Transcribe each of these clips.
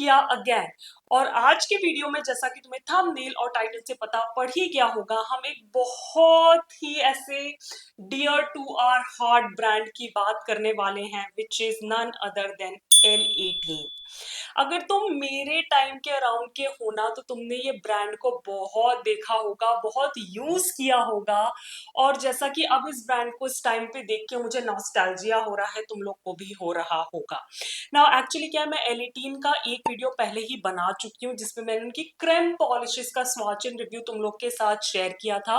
किया अगेन। और आज के वीडियो में जैसा कि तुम्हें थंबनेल और टाइटल से पता पड़ ही गया होगा, हम एक बहुत ही ऐसे dear to our heart brand की बात करने वाले हैं, which is none other than L18। अगर तुम मेरे टाइम के अराउंड के होना तो तुमने ये ब्रांड को बहुत देखा होगा, बहुत यूज किया होगा। और जैसा कि अब इस ब्रांड को इस टाइम पे देख के मुझे नॉस्टैल्जिया हो रहा है, तुम लोग को भी हो रहा होगा ना। एक्चुअली क्या है, मैं L18 का एक वीडियो पहले ही बना चुकी हूँ जिसमें मैंने उनकी क्रेम पॉलिशेस का स्वॉच एंड रिव्यू तुम लोग के साथ शेयर किया था।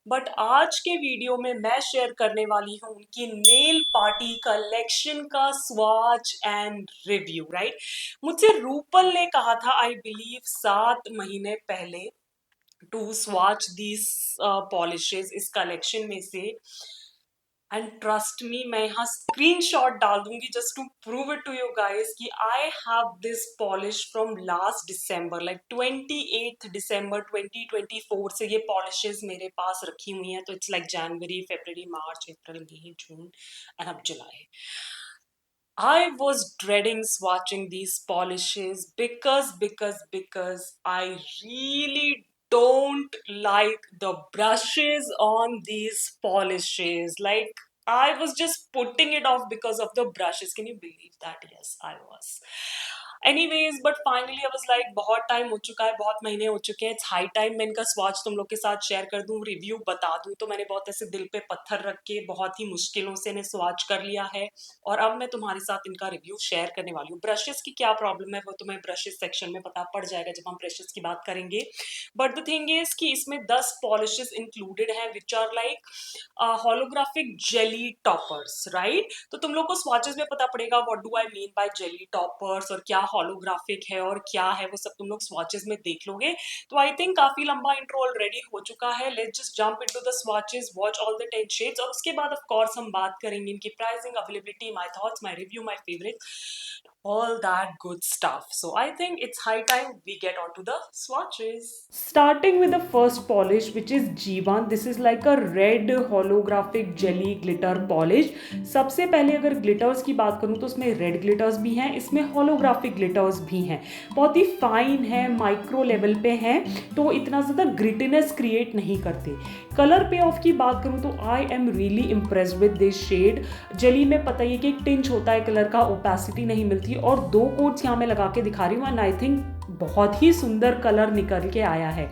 बट आज के वीडियो में मैं शेयर करने वाली हूँ उनकी नेल पार्टी कलेक्शन का स्वॉच एंड रिव्यू, राइट। मुझसे रूपल ने कहा था, आई बिलीव 7 महीने पहले, टू स्वॉच दीज पॉलिशेस इस कलेक्शन में से। एंड ट्रस्ट मी, मैं यहाँ स्क्रीनशॉट डाल दूंगी just to prove it to you guys कि I have this polish from last December, like 28 December 2024 से ये पॉलिशेस मेरे पास रखी हुई हैं। तो it's like January, February, March, April, May, June and अब जुलाई। I was dreading swatching these polishes because I really don't like the brushes on these polishes. Like, I was just putting it off because of the brushes. Can you believe that? Yes, I was. Anyways, but finally I was like, बहुत time हो चुका है, बहुत महीने हो चुके हैं, it's high time मैं इनका स्वॉच तुम लोग के साथ शेयर कर दूं, रिव्यू बता दूं। तो मैंने बहुत ऐसे दिल पे पत्थर रख के बहुत ही मुश्किलों से इन्हें स्वॉच कर लिया है और अब मैं तुम्हारे साथ इनका रिव्यू शेयर करने वाली हूँ। ब्रशेस की क्या प्रॉब्लम है वो तुम्हें ब्रशेस सेक्शन में पता पड़ जाएगा जब हम ब्रशेस की बात करेंगे। बट द थिंग इज कि इसमें 10 पॉलिशेस इंक्लूडेड हैं which are like holographic jelly toppers, right. तो तुम लोग को स्वॉचेस में पता पड़ेगा what do I mean by jelly toppers और क्या होलोग्राफिक है और क्या है, वो सब तुम लोग स्वॉचेस में देख लोगे। तो आई थिंक काफी लंबा इंट्रो ऑलरेडी हो चुका है। Let's just jump into the swatches, watch all the 10 shades और उसके बाद ऑफ कोर्स हम बात करेंगे इनकी pricing, availability, my thoughts, my review, my favourite, all that good stuff. So I think it's high time we get onto the swatches. Starting with the first polish, which is G1. This is like a red holographic jelly glitter polish. सबसे पहले अगर glitters की बात करूँ तो उसमें red glitters भी हैं, इसमें होलोग्राफिक ग्लिटर्स भी हैं। बहुत ही फाइन है, माइक्रो लेवल पे हैं, तो इतना ज़्यादा ग्रिटीनेस क्रिएट नहीं करते। कलर पे ऑफ की बात करूँ तो I am really impressed with this shade. Jelly में पता ही है कि एक टिंच होता है कलर का, ओपेसिटी नहीं मिलती। और 2 कोट्स यहाँ मैं लगा के दिखा रही हूँ एंड आई थिंक बहुत ही सुंदर कलर निकल के आया है।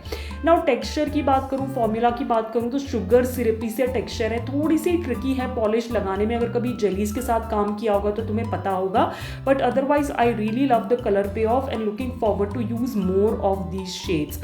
नाउ टेक्सचर की बात करूँ, फॉर्मूला की बात करूँ तो शुगर सिरपी से टेक्सचर है, थोड़ी सी ट्रिकी है पॉलिश लगाने में। अगर कभी जेलीज के साथ काम किया होगा तो तुम्हें पता होगा, but otherwise I really love the colour payoff and looking forward to use more of these shades.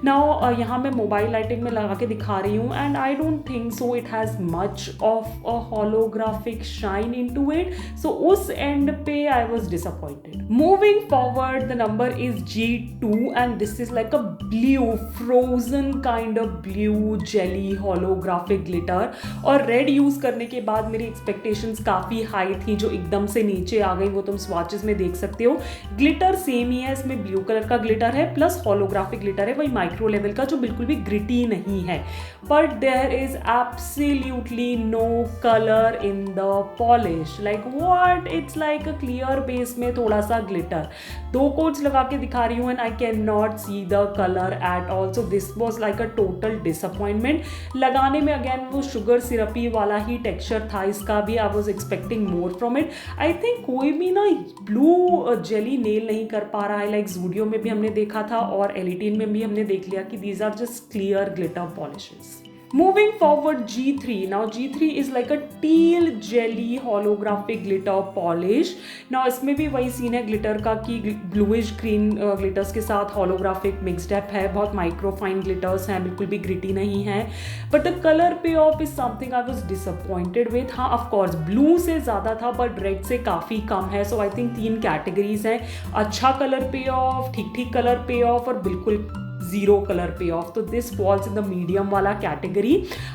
Now यहाँ मैं मोबाइल लाइटिंग में लगा के दिखा रही हूँ and I don't think so it has much of a holographic shine into it, so उस end पे I was disappointed. Moving forward, the number is G2 and this is like a blue frozen kind of blue jelly holographic glitter। और red use करने के बाद मेरी expectations काफ़ी high थी जो एकदम से नीचे आ गई, वो तुम स्वॉचेस में देख सकते हो। ग्लिटर सेम ही है, इसमें ब्लू कलर का ग्लिटर है प्लस होलोग्राफिक ग्लिटर है, वही माइक्रो लेवल का जो बिल्कुल भी ग्रिटी नहीं है। But there is absolutely no colour in the polish, like what, it's like a clear base में थोड़ा सा ग्लिटर। 2 कोट्स लगा के दिखा रही हूँ and I can not see the colour at all, so this was like a total disappointment. लगाने में अगेन वो शुगर सिरपी वाला ही टेक्सचर था इसका भी, I was expecting more from it. I think कोई भी ना ब्लू जेली नेल नहीं कर पा रहा है, लाइक जूडियो में भी हमने देखा था और L18 में भी हमने देख लिया कि these are just clear glitter polishes. Moving forward, G3. Now G3 is like a teal jelly holographic glitter polish. Now इसमें भी वही सीन है ग्लिटर का कि ब्लूइश ग्रीन ग्लिटर्स के साथ holographic mixed up है, बहुत माइक्रो फाइन ग्लिटर्स हैं, बिल्कुल भी ग्रिटी नहीं है। बट द कलर पे of is something I was disappointed with. हाँ ऑफकोर्स ब्लू से ज़्यादा था बट रेड से काफ़ी कम है, सो आई थिंक 3 कैटेगरीज हैं, अच्छा कलर पे ऑफ, ठीक ठीक कलर पे ऑफ और बिल्कुल zero color payoff. तो this falls in the medium वाला category.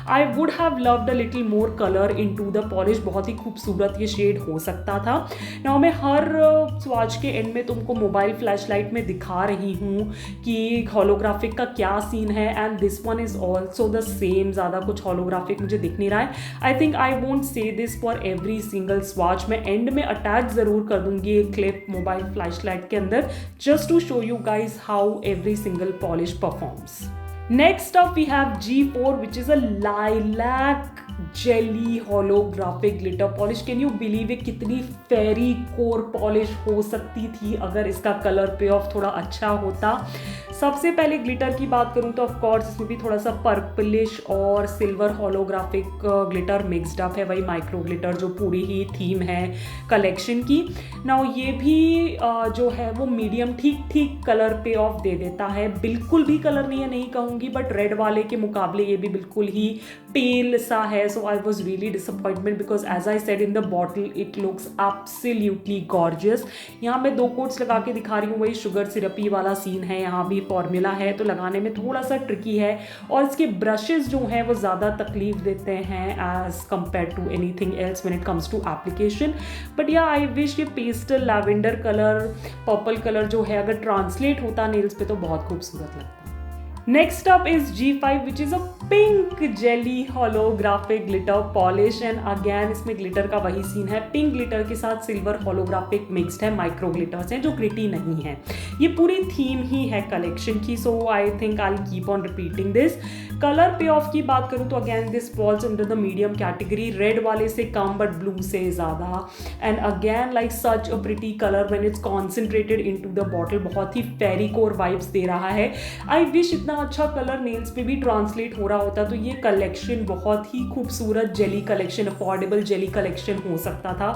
I would have loved a little more color into the polish. बहुत ही खूबसूरत ये शेड हो सकता था. Now मैं हर स्वाच के एंड में तुमको मोबाइल फ्लैश लाइट में दिखा रही हूँ कि होलोग्राफिक का क्या सीन है, and this one is also the same. ज़्यादा कुछ होलोग्राफिक मुझे दिख नहीं रहा है. I think I won't say this for every single स्वाच. मैं एंड में अटैच ज़रूर कर दूंगी एक क्लिप मोबाइल फ्लैश लाइट के अंदर, just to show you guys how every single polish performs. Next up we have G4, which is a lilac jelly holographic glitter polish. Can you believe ये कितनी फेरी core polish हो सकती थी अगर इसका colour पे ऑफ थोड़ा अच्छा होता. सबसे पहले ग्लिटर की बात करूं तो ऑफ कोर्स इसमें भी थोड़ा सा पर्पलिश और silver holographic glitter mixed up है, वही माइक्रो ग्लिटर जो पूरी ही थीम है कलेक्शन की. नाउ ये भी जो है वो मीडियम ठीक ठीक कलर पे ऑफ दे देता है. बिल्कुल भी कलर नहीं है नहीं कहूँगी, बट रेड वाले के मुकाबले ये भी बिल्कुल ही पेल सा है. So I was really disappointment because as I said in the bottle it looks absolutely gorgeous. यहाँ मैं 2 कोट्स लगा के दिखा रही हूँ, वही शुगर सिरपी वाला सीन है. यहाँ भी फॉर्मूला है तो लगाने में थोड़ा सा ट्रिकी है, और इसके ब्रशेस जो हैं वो ज़्यादा तकलीफ देते हैं as compared to anything else when it comes to application. But या आई विश ये pastel lavender colour purple colour जो है अगर ट्रांसलेट होता नेल्स पे तो बहुत खूबसूरत लगता. Next up is G5, which is a pink jelly holographic glitter polish, and again इसमें glitter का वही सीन है. पिंक glitter के साथ सिल्वर holographic mixed है, माइक्रो glitters हैं जो gritty नहीं है. ये पूरी थीम ही है कलेक्शन की. So I think I'll keep on repeating this. Colour पे ऑफ की बात करूँ तो again this falls under the medium category. Red वाले से कम बट ब्लू से ज़्यादा. And again like such a pretty colour when it's concentrated into the bottle. बहुत ही फेरी कोर वाइब्स दे रहा है. आई विश इतना अच्छा कलर नेल्स पे भी ट्रांसलेट हो रहा होता तो ये कलेक्शन बहुत ही खूबसूरत jelly collection, affordable jelly collection हो सकता था.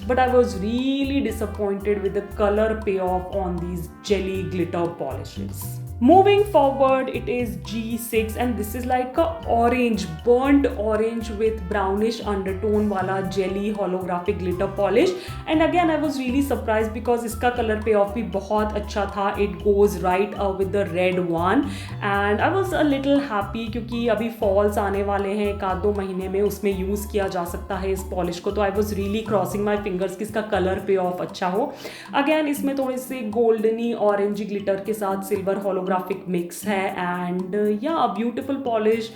But I was really disappointed with the colour payoff on these jelly glitter polishes. Moving forward, it is G6, and this is like a orange, burnt orange with brownish undertone वाला jelly holographic glitter polish. And again, I was really surprised because इसका color payoff भी बहुत अच्छा था. It goes right with the red one, and I was a little happy क्योंकि अभी falls आने वाले हैं 1-2 महीने में, उसमें यूज़ किया जा सकता है इस पॉलिश को. तो I was really crossing my fingers कि इसका color payoff अच्छा हो. Again, इसमें थोड़े से गोल्डनी ऑरेंजी ग्लिटर के साथ सिल्वर holographic mix है, and yeah, a beautiful polish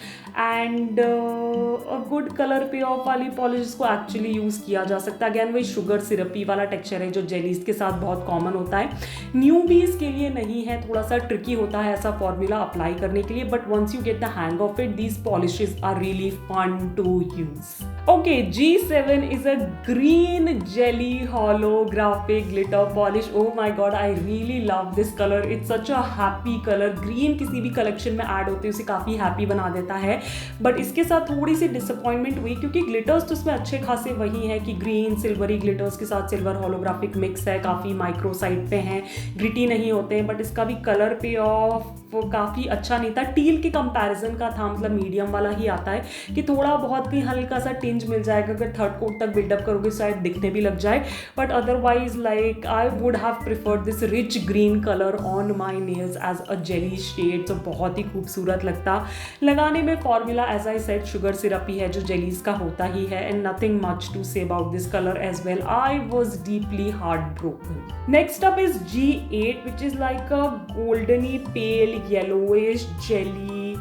and a good color payoff वाली पॉलिश इसको एक्चुअली यूज़ किया जा सकता है. अगेन वही शुगर सिरपी वाला टेक्सचर है जो जेलीज के साथ बहुत कॉमन होता है. न्यूबीज के लिए नहीं है, थोड़ा सा ट्रिकी होता है ऐसा फॉर्मूला अप्लाई करने के लिए, but once you get the hang of it these polishes are really fun to use. Okay, G7 is a green jelly holographic glitter polish. Oh my god, I really love this color. It's such a happy color. Green किसी भी collection में add होते हैं उसे काफ़ी happy बना देता है. बट इसके साथ थोड़ी सी डिसअपॉइंटमेंट हुई क्योंकि ग्लिटर्स तो इसमें अच्छे खासे वही है कि ग्रीन सिल्वरी ग्लिटर्स के साथ सिल्वर होलोग्राफिक मिक्स है, काफ़ी माइक्रो साइड पे हैं, ग्रिटी नहीं होते हैं. बट इसका भी कलर पे ऑफ काफ़ी अच्छा नहीं था. टील के कंपैरिजन का था, मतलब मीडियम वाला ही आता है कि थोड़ा बहुत ही हल्का सा टिंज मिल जाएगा. अगर थर्ड कोट तक बिल्डअप करोगे शायद दिखने भी लग जाए. But otherwise like I would have preferred this rich green colour on my nails as a jelly shade. तो बहुत ही खूबसूरत लगता. लगाने में formula as I said sugar syrupy है जो जेलीज का होता ही है, and nothing much to say about this colour as well. I was deeply heartbroken. Next up is G8, which is like a goldeny pale yellowish jelly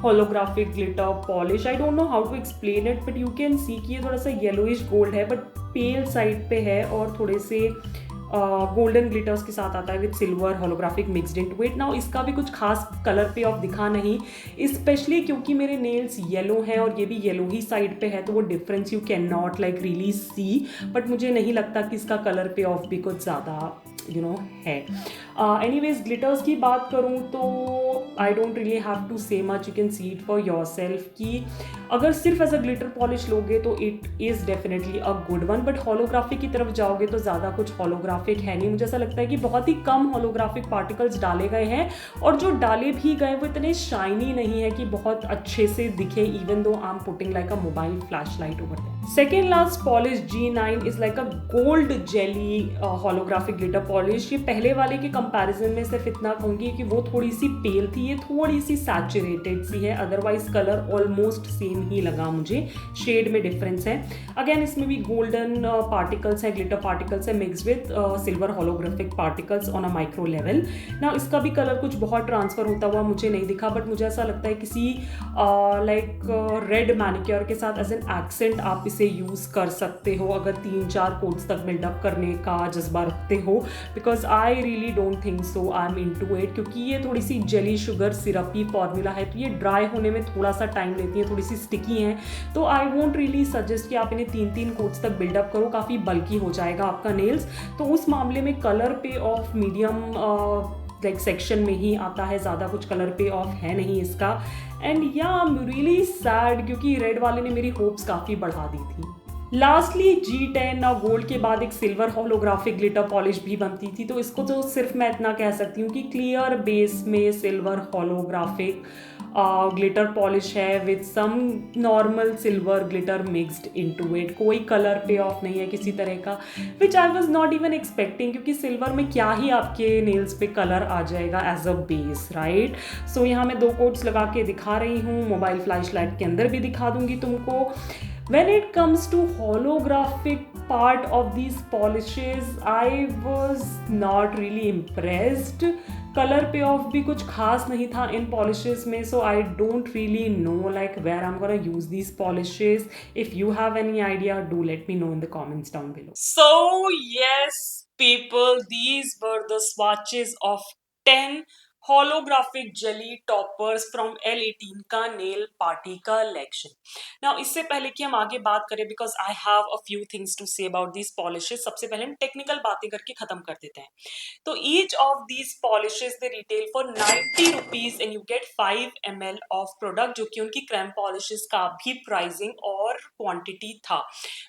holographic glitter polish. I don't know how to explain it, but you can see कि ये थोड़ा सा yellowish gold है but pale side पे है और थोड़े से गोल्डन ग्लिटर्स के साथ आता है with silver holographic mixed into it. Now इसका भी कुछ खास कलर पे ऑफ दिखा नहीं, स्पेशली क्योंकि मेरे नेल्स येलो हैं और ये भी येलो ही साइड पे है तो वो difference you can not like really see. But मुझे नहीं लगता कि इसका कलर पे ऑफ भी कुछ ज़्यादा है. एनीवेज ग्लिटर्स की बात करूँ तो I don't really have to say much, you can see it for yourself कि अगर सिर्फ एज अ ग्लिटर पॉलिश लोगे तो it is definitely a good one. But holography की तरफ जाओगे तो ज़्यादा कुछ होलोग्राफिक है नहीं. मुझे ऐसा लगता है कि बहुत ही कम होलोग्राफिक पार्टिकल्स डाले गए हैं और जो डाले भी गए वो इतने शाइनी नहीं है कि बहुत अच्छे से दिखे, even though I am putting like a mobile flash light over there. Second last polish G9 is like a gold jelly holographic glitter polish, ये पहले वाले के कंपैरिजन में सिर्फ इतना कहूँगी कि वो थोड़ी सी पेल थी, ये थोड़ी सी सैचुरेटेड सी है, अदरवाइज कलर ऑलमोस्ट सेम ही लगा मुझे, शेड में डिफरेंस है। अगेन इसमें भी गोल्डन पार्टिकल्स हैं, ग्लिटर पार्टिकल्स है mix with silver holographic particles on a micro level. ना इसका भी कलर कुछ बहुत ट्रांसफर होता हुआ मुझे नहीं दिखा, बट मुझे ऐसा लगता है किसी लाइक रेड मैनिक्योर के साथ एज एन एक्सेंट आप इसे यूज़ कर सकते हो अगर 3-4 कोट्स तक बिल्डअप करने का जज्बा रखते हो, because I really don't think so I am into it, क्योंकि ये थोड़ी सी जेली शुगर सिरपी फॉर्मूला है, तो ये ड्राई होने में थोड़ा सा टाइम लेती है, थोड़ी सी स्टिकी हैं, तो आई वोंट रियली सजेस्ट कि आप इन्हें 3-3 कोट्स तक बिल्डअप करो, काफ़ी बल्की हो जाएगा आपका नेल्स। तो उस मामले में कलर पे ऑफ मीडियम लाइक सेक्शन में ही आता है, ज़्यादा कुछ कलर पे ऑफ है नहीं इसका। एंड या आई एम रियली सैड, क्योंकि रेड वाले ने मेरी होप्स काफ़ी बढ़ा दी थी। लास्टली G10, ना गोल्ड के बाद एक सिल्वर होलोग्राफिक ग्लिटर पॉलिश भी बनती थी, तो इसको तो सिर्फ मैं इतना कह सकती हूँ कि क्लियर बेस में सिल्वर होलोग्राफिक ग्लिटर पॉलिश है with some normal silver glitter mixed into it, कोई कलर पे ऑफ नहीं है किसी तरह का, which I was not even expecting, क्योंकि सिल्वर में क्या ही आपके नेल्स पे कलर आ जाएगा as a base, right. So यहाँ मैं 2 कोट्स लगा के दिखा रही हूँ, मोबाइल फ्लैश लाइट के अंदर भी दिखा दूंगी तुमको। When it comes to holographic part of these polishes, I was not really impressed. Colour payoff भी कुछ खास नहीं था इन पॉलिशेस में, so I don't really know like where I am gonna use these polishes. If you have any idea, do let me know in the comments down below. So yes, people, these were the swatches of 10 holographic jelly toppers from L18 का nail party collection. Now इससे पहले कि हम आगे बात करें, because I have a few things to say about these polishes, सबसे पहले हम टेक्निकल बातें करके खत्म कर देते हैं। तो each of these polishes they retail for 90 rupees and you get 5 ml of product, जो कि उनकी क्रैम पॉलिशेस का भी प्राइसिंग और क्वांटिटी था।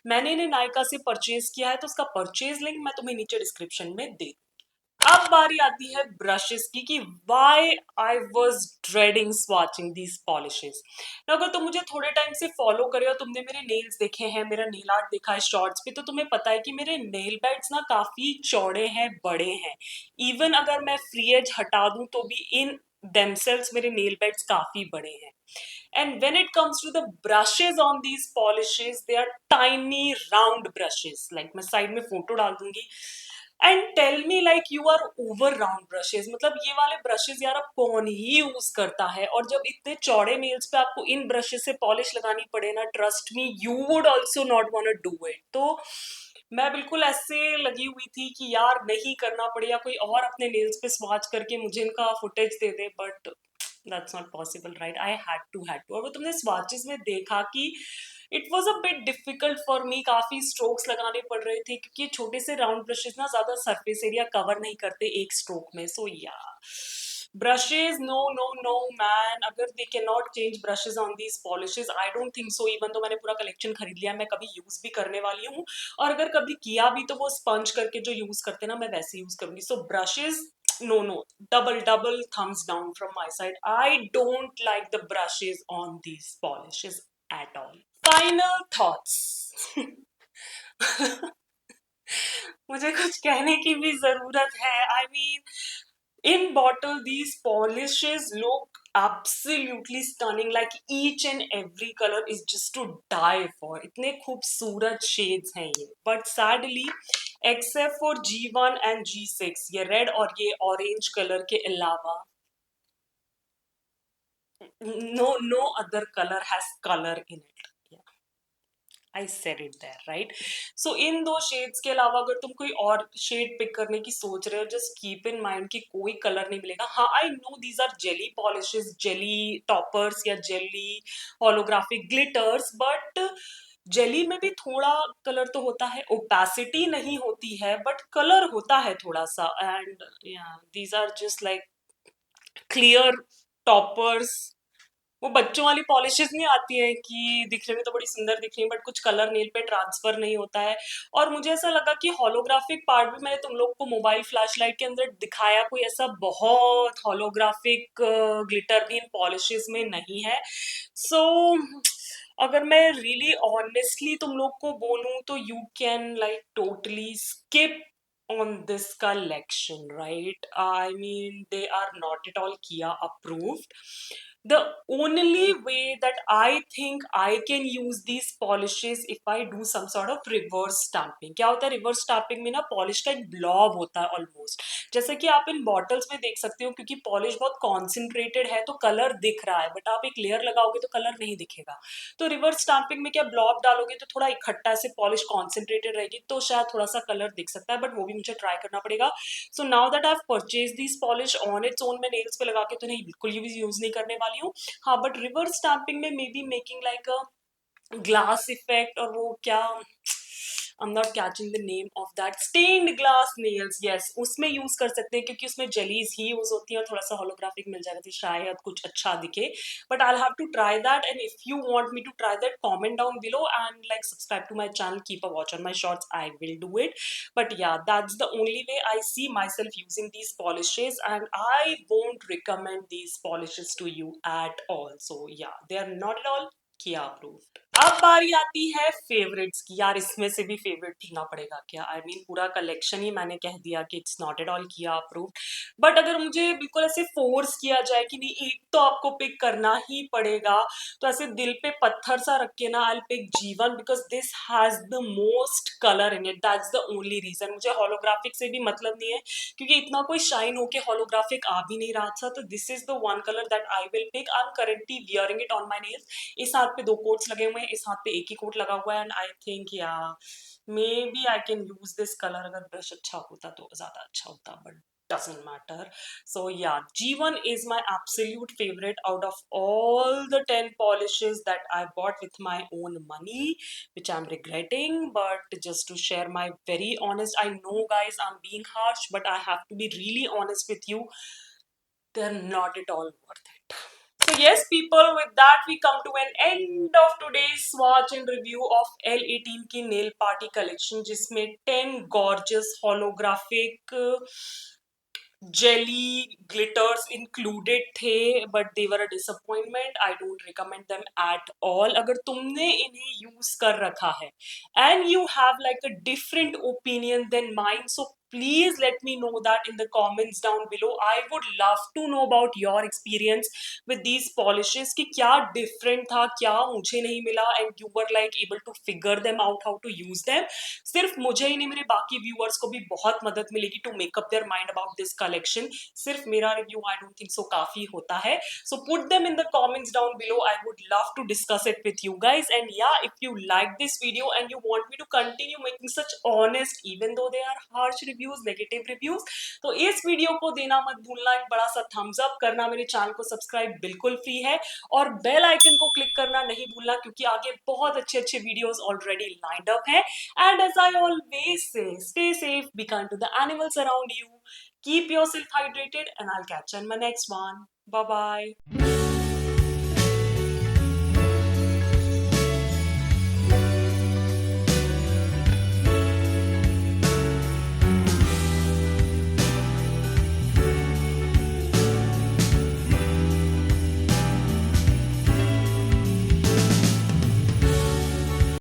मैंने इन्हें नायका से परचेज किया है, तो उसका परचेज लिंक मैं तुम्हें नीचे डिस्क्रिप्शन में दे। अब बारी आती है ब्रशेस की कि why I was dreading swatching these polishes. अगर तुम मुझे थोड़े टाइम से फॉलो करे और तुमने मेरे नेल्स देखे हैं, मेरा नेल आर्ट देखा है शॉर्ट्स पे, तो तुम्हें पता है कि मेरे नेल बेड्स ना काफी चौड़े हैं, बड़े हैं। इवन अगर मैं फ्री एज हटा दूं तो भी इन themselves मेरे नेल बेड्स काफी बड़े हैं। And when it comes to the brushes on these polishes, they are tiny round brushes. Like मैं साइड में फोटो डाल दूंगी। And tell me like you are over round brushes, मतलब ये वाले ब्रशेस यार अब कौन ही यूज करता है, और जब इतने चौड़े नेल्स पे आपको इन ब्रशेस से पॉलिश लगानी पड़े ना, trust me you would also not want to do it. तो मैं बिल्कुल ऐसे लगी हुई थी कि यार नहीं करना पड़े, या कोई और अपने नेल्स पे स्वाच करके मुझे इनका फुटेज दे दे, but that's not possible, right. I had to. और वो तुमने स्वाचेस में देखा कि it was a bit difficult for me, काफी स्ट्रोक्स लगाने पड़ रहे थे, क्योंकि ये छोटे से राउंड ब्रशेस ना ज्यादा सरफेस एरिया कवर नहीं करते एक स्ट्रोक में। सो या brushes, no man, अगर they cannot change brushes on these polishes, I don't think so। even तो मैंने पूरा कलेक्शन खरीद लिया, मैं कभी यूज भी करने वाली हूँ, और अगर कभी किया भी तो वो स्पंज करके जो यूज करते ना, मैं वैसे यूज करूंगी। सो brushes no, double thumbs down from my side। I don't like the brushes on these polishes at all। Final thoughts। मुझे कुछ कहने की भी जरूरत है। I mean, in bottle these polishes look absolutely stunning, like each and every color is just to die for। इतने खूबसूरत shades हैं ये, but sadly except for G1 and G6, ये red और ये orange color के अलावा no other color has color in it। I said it there, right? So in 2 shades के अलावा अगर तुम कोई और शेड पिक करने की सोच रहे हो, जस्ट कीप इन माइंड कि कोई कलर नहीं मिलेगा। हाँ, I know these are jelly polishes, jelly toppers या jelly holographic glitters, but jelly में भी थोड़ा कलर तो होता है, ओपेसिटी नहीं होती है बट कलर होता है थोड़ा सा। And these are just like clear toppers. वो बच्चों वाली पॉलिशेस नहीं आती है कि दिखने में तो बड़ी सुंदर दिख रही है, बट कुछ कलर नेल पे ट्रांसफर नहीं होता है। और मुझे ऐसा लगा कि होलोग्राफिक पार्ट भी मैंने तुम लोग को मोबाइल फ्लैश लाइट के अंदर दिखाया, कोई ऐसा बहुत होलोग्राफिक ग्लिटर भी इन पॉलिशेस में नहीं है। सो अगर मैं रियली ऑनेस्टली तुम लोग को बोलूं तो you can like totally skip on this collection, right? I mean, they are not at all Kia approved. The only way that I think I can use these polishes if I do some sort of reverse stamping. क्या होता है reverse stamping में ना polish का एक blob होता है almost, जैसे कि आप इन बॉटल्स में देख सकते हो, क्योंकि पॉलिश बहुत कॉन्सेंट्रेटेड है तो कलर दिख रहा है, बट आप एक लेयर लगाओगे तो कलर नहीं दिखेगा। तो रिवर्स स्टैम्पिंग में क्या ब्लॉब डालोगे तो थोड़ा इकट्ठा से पॉलिश कॉन्सेंट्रेटेड रहेगी तो शायद थोड़ा सा कलर दिख सकता है, बट वो भी मुझे ट्राई करना पड़ेगा। So now that I have purchase this polish on its own, मैं नेल्स पे लगा के तो नहीं, बिल्कुल भी यूज नहीं करने वाली हूँ। हाँ, बट रिवर्स स्टैम्पिंग में may be making like a glass effect, और वो क्या, I am not catching the name of that, stained glass nails, yes, उसमें यूज कर सकते हैं क्योंकि उसमें जेलीज ही यूज होती है और थोड़ा सा होलोग्राफिक मिल जाएगा तो शायद कुछ अच्छा दिखे। But I have to try that, and if you want me to try that comment down below and like subscribe to my channel, keep a watch on my shorts, I will do it. But yeah, that's the only way I see myself using these polishes, and I won't recommend these polishes to you at all. So yeah, they are not at all Kia approved. अब बारी आती है favourites की। यार इसमें से भी favourite चुनना पड़ेगा क्या? आई मीन पूरा कलेक्शन ही मैंने कह दिया कि इट्स नॉट एट ऑल किया अप्रूव्ड। बट अगर मुझे बिल्कुल ऐसे फोर्स किया जाए कि नहीं एक तो आपको पिक करना ही पड़ेगा, तो ऐसे दिल पे पत्थर सा रख के ना I pick G one, because this has the most colour in it, that's the only reason. मुझे होलोग्राफिक से भी मतलब नहीं है क्योंकि इतना कोई शाइन होके होलोग्राफिक आ भी नहीं रहा था, तो this is the one colour that I will pick. I am currently wearing it on my nails. इस हाथ पे दो कोट्स लगे हुए हैं, इस हाथ पे एक ही कोट लगा हुआ है, एंड आई थिंक या may be I can use this colour. अगर ब्रश अच्छा होता तो ज्यादा अच्छा होता, but doesn't matter. So yeah, G1 is my absolute favorite out of all the 10 polishes that I bought with my own money, which I'm regretting. But just to share my very honest, I know guys I'm being harsh, but I have to be really honest with you, they're not at all worth it. So yes, people, with that we come to an end of today's swatch and review of L18 की nail party collection, जिसमें 10 gorgeous holographic jelly glitters included थे, but they were a disappointment. I don't recommend them at all. अगर तुमने इन्हें use कर रखा है and you have like a different opinion than mine, so please let me know that in the comments down below. I would love to know about your experience with these polishes, कि क्या different था, क्या मुझे नहीं मिला, and you were like able to figure them out how to use them. सिर्फ मुझे ही नहीं, मेरे बाकी व्यूअर्स को भी बहुत मदद मिलेगी to make up their mind about this collection. सिर्फ मेरा review I don't think so काफी होता है। So put them in the comments down below, I would love to discuss it with you guys. And yeah, if you like this video and you want me to continue making such honest, even though they are harsh reviews, negative reviews, तो इस video को देना मत भूलना एक बड़ा सा Thums up, करना मेरे चैनल को सब्सक्राइब बिल्कुल फ्री है, और बेल आइकन को क्लिक करना नहीं भूलना क्योंकि आगे बहुत अच्छे अच्छे वीडियोस ऑलरेडी लाइंड अप है। And as I always say, stay safe, be kind to the animals around you, keep yourself hydrated, and I'll catch you in my next one. Bye bye.